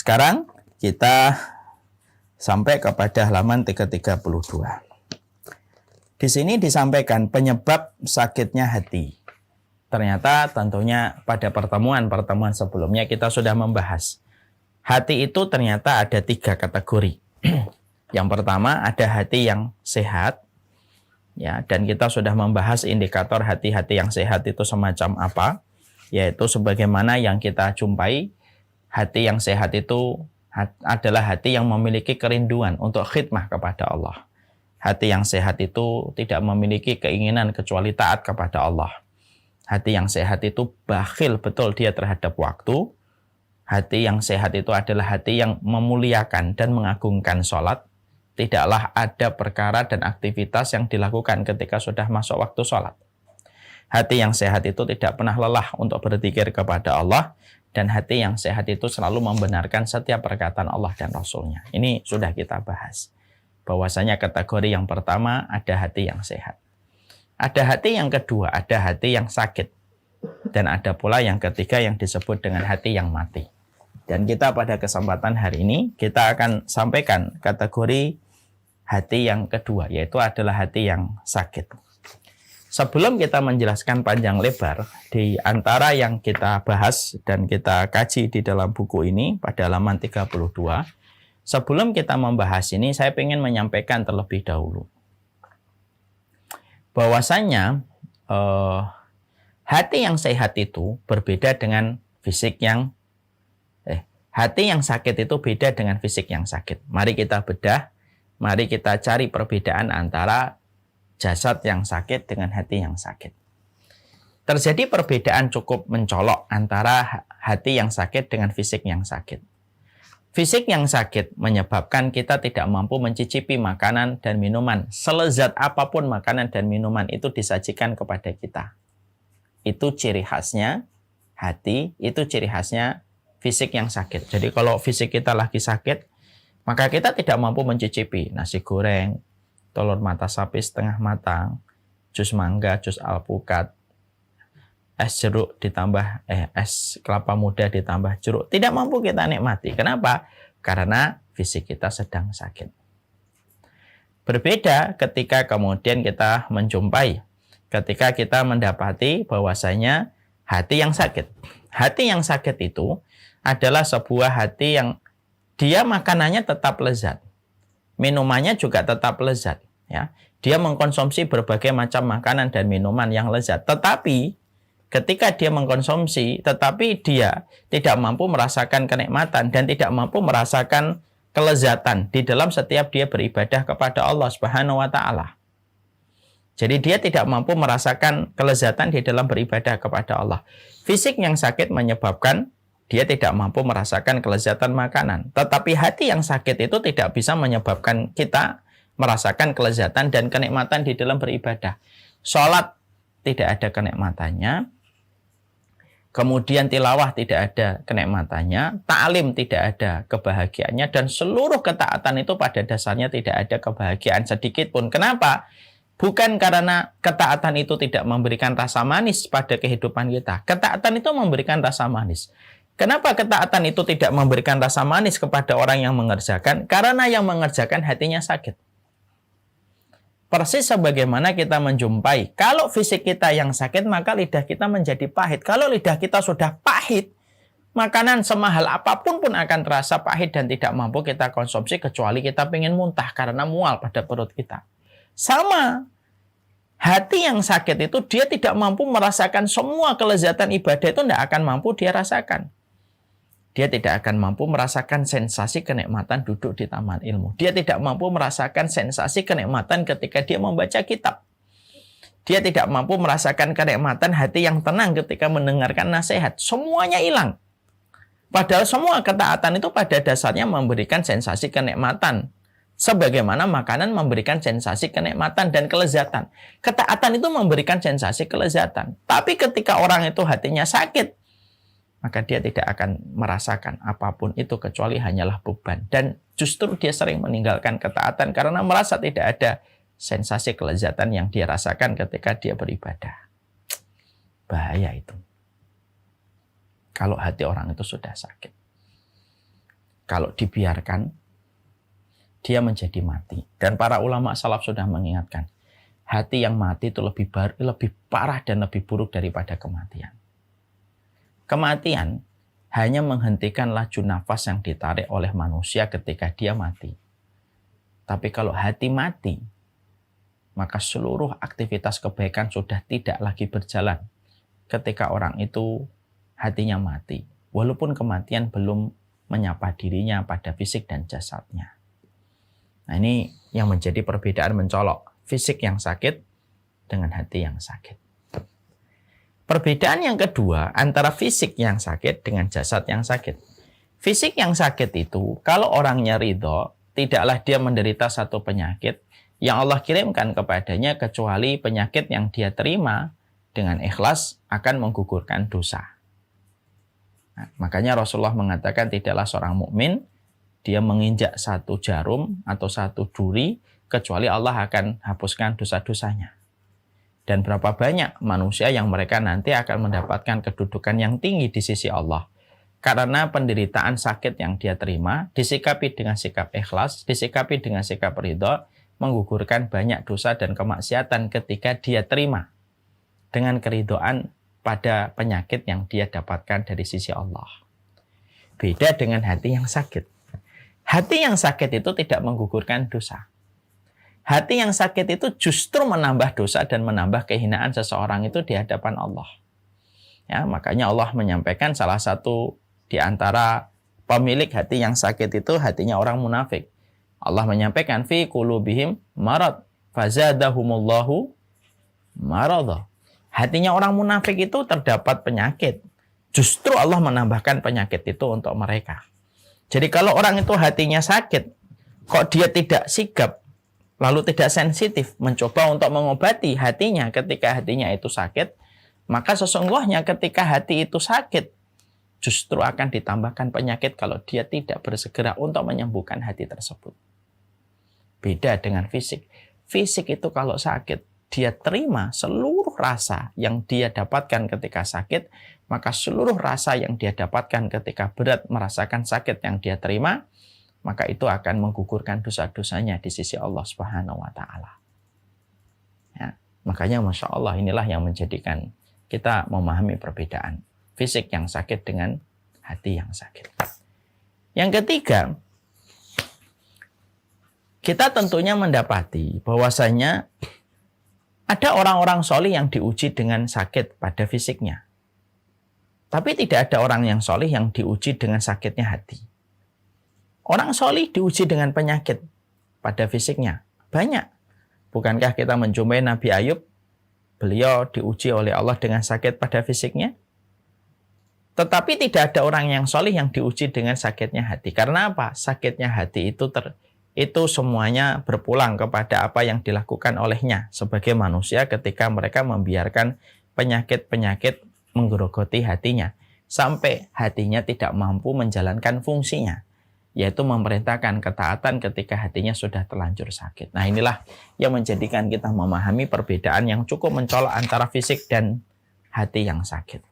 Sekarang kita sampai kepada halaman 332. Di sini disampaikan penyebab sakitnya hati. Ternyata tentunya pada pertemuan sebelumnya kita sudah membahas. Hati itu ternyata ada 3 kategori. Yang pertama ada hati yang sehat. Ya, dan kita sudah membahas indikator hati-hati yang sehat itu semacam apa. Yaitu sebagaimana yang kita jumpai, hati yang sehat itu adalah hati yang memiliki kerinduan untuk khidmah kepada Allah. Hati yang sehat itu tidak memiliki keinginan kecuali taat kepada Allah. Hati yang sehat itu bakhil betul dia terhadap waktu. Hati yang sehat itu adalah hati yang memuliakan dan mengagungkan sholat. Tidaklah ada perkara dan aktivitas yang dilakukan ketika sudah masuk waktu sholat. Hati yang sehat itu tidak pernah lelah untuk berzikir kepada Allah. Dan hati yang sehat itu selalu membenarkan setiap perkataan Allah dan Rasulnya. Ini sudah kita bahas. Bahwasanya kategori yang pertama ada hati yang sehat. Ada hati yang kedua, ada hati yang sakit. Dan ada pula yang ketiga yang disebut dengan hati yang mati. Dan kita pada kesempatan hari ini, kita akan sampaikan kategori hati yang kedua, yaitu adalah hati yang sakit. Sebelum kita menjelaskan panjang lebar, di antara yang kita bahas dan kita kaji di dalam buku ini pada halaman 32, sebelum kita membahas ini, saya ingin menyampaikan terlebih dahulu. Bahwasanya hati yang sehat itu berbeda dengan fisik yang hati yang sakit itu beda dengan fisik yang sakit. Mari kita bedah, mari kita cari perbedaan antara jasad yang sakit dengan hati yang sakit. Terjadi perbedaan cukup mencolok antara hati yang sakit dengan fisik yang sakit. Fisik yang sakit menyebabkan kita tidak mampu mencicipi makanan dan minuman. Selezat apapun makanan dan minuman itu disajikan kepada kita. Itu ciri khasnya hati, itu ciri khasnya fisik yang sakit. Jadi kalau fisik kita lagi sakit, maka kita tidak mampu mencicipi nasi goreng, telur mata sapi setengah matang, jus mangga, jus alpukat, es jeruk ditambah es kelapa muda ditambah jeruk. Tidak mampu kita nikmati. Kenapa? Karena fisik kita sedang sakit. Berbeda ketika kemudian kita menjumpai, ketika kita mendapati bahwasanya hati yang sakit. Hati yang sakit itu adalah sebuah hati yang dia makanannya tetap lezat. Minumannya juga tetap lezat. Ya. Dia mengkonsumsi berbagai macam makanan dan minuman yang lezat. Tetapi ketika dia mengkonsumsi, tetapi dia tidak mampu merasakan kenikmatan dan tidak mampu merasakan kelezatan di dalam setiap dia beribadah kepada Allah Subhanahu wa Ta'ala. Jadi dia tidak mampu merasakan kelezatan di dalam beribadah kepada Allah. Fisik yang sakit menyebabkan dia tidak mampu merasakan kelezatan makanan. Tetapi hati yang sakit itu tidak bisa menyebabkan kita merasakan kelezatan dan kenikmatan di dalam beribadah. Sholat tidak ada kenikmatannya. Kemudian tilawah tidak ada kenikmatannya. Ta'lim tidak ada kebahagiaannya. Dan seluruh ketaatan itu pada dasarnya tidak ada kebahagiaan sedikit pun. Kenapa? Bukan karena ketaatan itu tidak memberikan rasa manis pada kehidupan kita. Ketaatan itu memberikan rasa manis. Kenapa ketaatan itu tidak memberikan rasa manis kepada orang yang mengerjakan? Karena yang mengerjakan hatinya sakit. Persis sebagaimana kita menjumpai, kalau fisik kita yang sakit, maka lidah kita menjadi pahit. Kalau lidah kita sudah pahit, makanan semahal apapun pun akan terasa pahit dan tidak mampu kita konsumsi kecuali kita pengen muntah karena mual pada perut kita. Sama, hati yang sakit itu dia tidak mampu merasakan semua kelezatan ibadah itu tidak akan mampu dia rasakan. Dia tidak akan mampu merasakan sensasi kenikmatan duduk di taman ilmu. Dia tidak mampu merasakan sensasi kenikmatan ketika dia membaca kitab. Dia tidak mampu merasakan kenikmatan hati yang tenang ketika mendengarkan nasihat. Semuanya hilang. Padahal semua ketaatan itu pada dasarnya memberikan sensasi kenikmatan. Sebagaimana makanan memberikan sensasi kenikmatan dan kelezatan. Ketaatan itu memberikan sensasi kelezatan. Tapi ketika orang itu hatinya sakit, maka dia tidak akan merasakan apapun itu kecuali hanyalah beban. Dan justru dia sering meninggalkan ketaatan karena merasa tidak ada sensasi kelezatan yang dia rasakan ketika dia beribadah. Bahaya itu. Kalau hati orang itu sudah sakit. Kalau dibiarkan, dia menjadi mati. Dan para ulama salaf sudah mengingatkan, hati yang mati itu lebih parah dan lebih buruk daripada kematian. Kematian hanya menghentikan laju nafas yang ditarik oleh manusia ketika dia mati. Tapi kalau hati mati, maka seluruh aktivitas kebaikan sudah tidak lagi berjalan ketika orang itu hatinya mati. Walaupun kematian belum menyapa dirinya pada fisik dan jasadnya. Nah, ini yang menjadi perbedaan mencolok. Fisik yang sakit dengan hati yang sakit. Perbedaan yang kedua antara fisik yang sakit dengan jasad yang sakit. Fisik yang sakit itu, kalau orangnya ridho, tidaklah dia menderita satu penyakit yang Allah kirimkan kepadanya kecuali penyakit yang dia terima dengan ikhlas akan menggugurkan dosa. Nah, makanya Rasulullah mengatakan tidaklah seorang mukmin dia menginjak satu jarum atau satu duri kecuali Allah akan hapuskan dosa-dosanya. Dan berapa banyak manusia yang mereka nanti akan mendapatkan kedudukan yang tinggi di sisi Allah. Karena penderitaan sakit yang dia terima, disikapi dengan sikap ikhlas, disikapi dengan sikap ridho, menggugurkan banyak dosa dan kemaksiatan ketika dia terima dengan keridhaan pada penyakit yang dia dapatkan dari sisi Allah. Beda dengan hati yang sakit. Hati yang sakit itu tidak menggugurkan dosa. Hati yang sakit itu justru menambah dosa dan menambah kehinaan seseorang itu di hadapan Allah. Ya, makanya Allah menyampaikan salah satu di antara pemilik hati yang sakit itu hatinya orang munafik. Allah menyampaikan fi qulubihim marad fazadahumullahu maradha. Hatinya orang munafik itu terdapat penyakit. Justru Allah menambahkan penyakit itu untuk mereka. Jadi kalau orang itu hatinya sakit, kok dia tidak sigap, lalu tidak sensitif mencoba untuk mengobati hatinya ketika hatinya itu sakit, maka sesungguhnya ketika hati itu sakit, justru akan ditambahkan penyakit kalau dia tidak bersegera untuk menyembuhkan hati tersebut. Beda dengan fisik. Fisik itu kalau sakit, dia terima seluruh rasa yang dia dapatkan ketika sakit, maka seluruh rasa yang dia dapatkan ketika berat merasakan sakit yang dia terima, maka itu akan menggugurkan dosa-dosanya di sisi Allah Subhanahu wa Ta'ala. Ya, makanya Masya Allah inilah yang menjadikan kita memahami perbedaan fisik yang sakit dengan hati yang sakit. Yang ketiga, kita tentunya mendapati bahwasanya ada orang-orang solih yang diuji dengan sakit pada fisiknya. Tapi tidak ada orang yang solih yang diuji dengan sakitnya hati. Orang solih diuji dengan penyakit pada fisiknya. Banyak. Bukankah kita menjumpai Nabi Ayub? Beliau diuji oleh Allah dengan sakit pada fisiknya. Tetapi tidak ada orang yang solih yang diuji dengan sakitnya hati. Karena apa? Sakitnya hati itu semuanya berpulang kepada apa yang dilakukan olehnya sebagai manusia ketika mereka membiarkan penyakit-penyakit menggerogoti hatinya sampai hatinya tidak mampu menjalankan fungsinya, yaitu memerintahkan ketaatan ketika hatinya sudah terlanjur sakit. Nah, inilah yang menjadikan kita memahami perbedaan yang cukup mencolok antara fisik dan hati yang sakit.